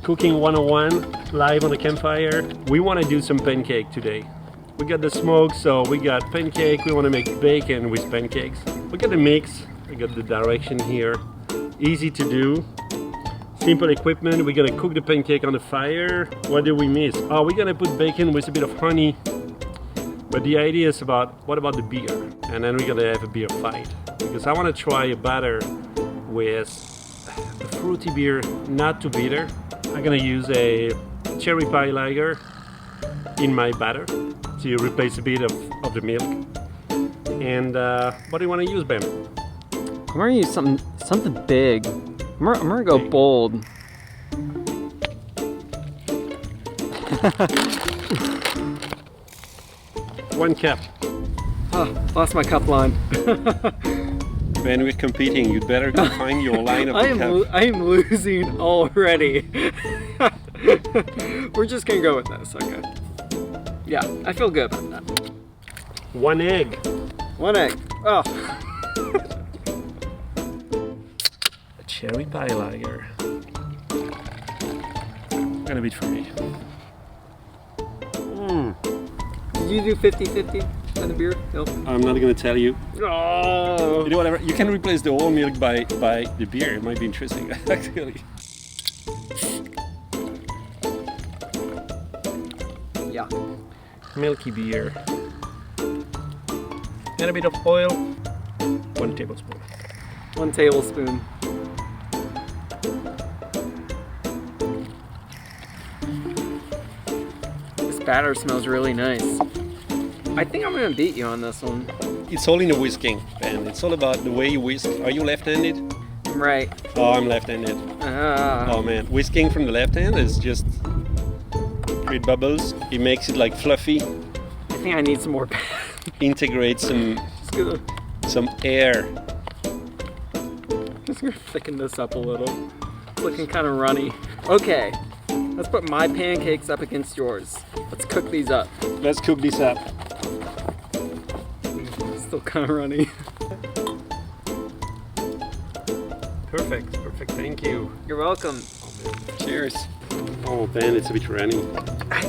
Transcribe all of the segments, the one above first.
Cooking 101 live on the campfire. We want to do some pancake today. We got the smoke, so we got pancake. We want to make bacon with pancakes. We got the mix. We got the direction here. Easy to do. Simple equipment. We're gonna cook the pancake on the fire. What did we miss? Oh, we're gonna put bacon with a bit of honey. But the idea is what about the beer? And then we're gonna have a beer fight. Because I want to try a batter with a fruity beer, not too bitter. I'm gonna use a cherry pie lager in my batter to replace a bit of the milk. And what do you want to use, Ben? I'm gonna use something big. I'm gonna go bold. One cup. Oh, lost my cup line. Ben, we're competing. You'd better go find your line of the cup. I am losing already. We're just gonna go with this, okay? Yeah, I feel good about that. One egg. One egg. Oh. A cherry pie lager. Gonna be for me. Did you do 50-50 on the beer? Nope. I'm not gonna tell you. Oh. You know, whatever. You can replace the whole milk by the beer. It might be interesting, actually. Yeah. Milky beer. And a bit of oil. 1 tablespoon. 1 tablespoon. This batter smells really nice. I think I'm gonna beat you on this one. It's all in the whisking, Ben. It's all about the way you whisk. Are you left-handed? I'm right. Oh, I'm left-handed. Oh man, whisking from the left hand is just create bubbles. It makes it like fluffy. I think I need some more. Integrate some air. Just gonna thicken this up a little. It's looking kind of runny. Okay, let's put my pancakes up against yours. Let's cook these up. Let's cook this up. Still kind of runny. Perfect, thank you. You're welcome. Cheers. Oh Ben, it's a bit runny.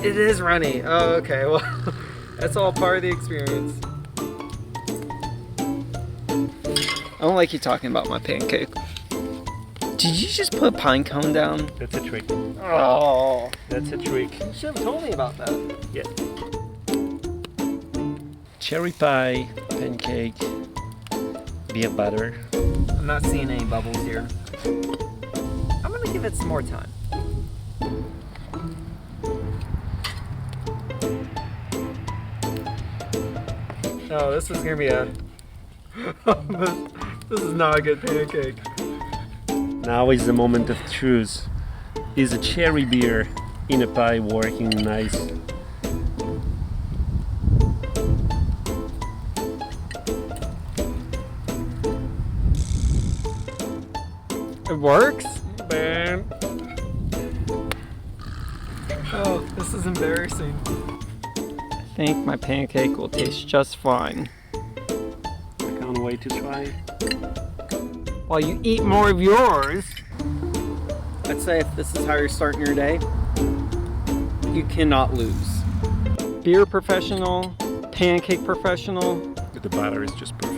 It is runny. Oh, okay, well, that's all part of the experience. I don't like you talking about my pancake. Did you just put a pine cone down? That's a trick. Oh. That's a trick. You should have told me about that. Yeah. Cherry pie, pancake, beer batter. I'm not seeing any bubbles here. I'm gonna give it some more time. Oh, this is gonna be a... This is not a good pancake. Now is the moment of truth. Is a cherry beer in a pie working nice? It works? Ben. Oh, this is embarrassing. I think my pancake will taste just fine. I can't wait to try. While you eat more of yours. I'd say if this is how you're starting your day, you cannot lose. Beer professional, pancake professional. The batter is just perfect.